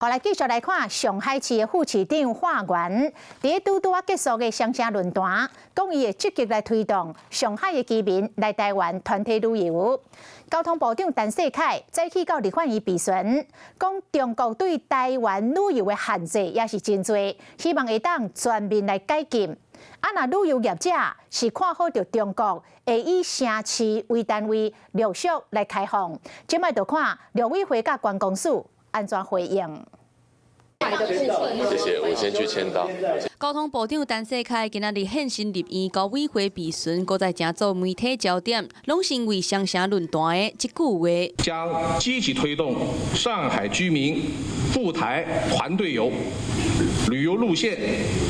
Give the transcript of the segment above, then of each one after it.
后来继续来看上海市的副市长华元，伫拄拄结束的双城论坛，讲伊会积极来推动上海的居民来台湾团体旅游。交通部长陈世凯早起到立法院备询，讲中国对台湾旅游的限制也是真多，希望会当全面来改进。若旅游业者是看好着中国会以城市为单位陆续来开放，即摆就看陆委会甲观光署安怎回应。谢谢，我先去签到。交通部长陈世凯今仔日现身立院高委会备询，搁在正做媒体焦点，拢是因为双城论坛的一句话：将积极推动上海居民赴台团队游。旅游路线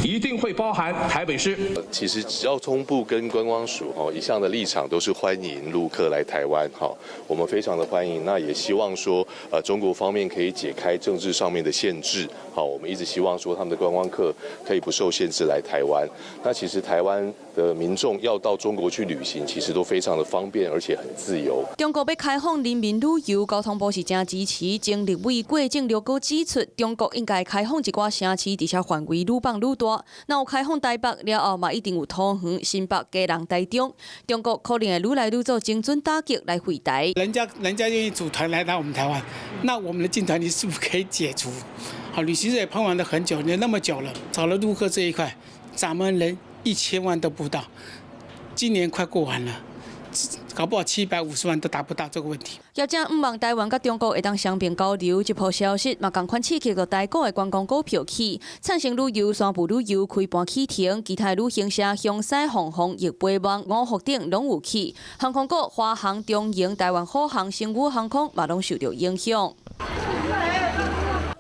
一定会包含台北市。其实交通部跟观光署一向的立场都是欢迎陆客来台湾，我们非常的欢迎。那也希望说，中国方面可以解开政治上面的限制，我们一直希望说他们的观光客可以不受限制来台湾。那其实台湾的民众要到中国去旅行，其实都非常的方便，而且很自由。中国要开放人民旅游，交通部是真支持。经立委郭正六哥指出，中国应该开放一寡城市，而且范围愈放愈大。那有开放台北了后，嘛一定有桃园、新北、基隆、台中。中国可能会愈来愈做精准打击来回台。人家愿意组团来到我们台湾，那我们的禁团令是不是可以解除？好，旅行社也盼望了很久，那么久了，找了陆客这一块，咱们人1000万都不到，今年快过完了。搞不好750万都达不到这个问题。业者毋望台湾甲中国会当双边交流，一波消息嘛共款刺激到台股的观光股票起，灿星旅游、山步旅游开盘起停，其他旅行社向西、航空、易飞网、五福等拢有起。航空股华航、中营、台湾虎航、星宇航空嘛拢受到影响。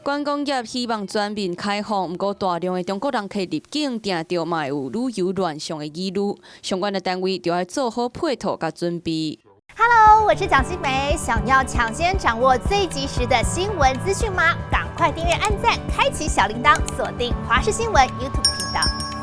观光业希望全面开放，不过大量的中国人客入境，定着嘛有旅游乱象的疑虑，相关的单位就要做好配套甲准备。Hello， 我是蒋欣梅，想要抢先掌握最及时的新闻资讯吗？赶快订阅、按赞、开启小铃铛，锁定华视新闻 YouTube 频道。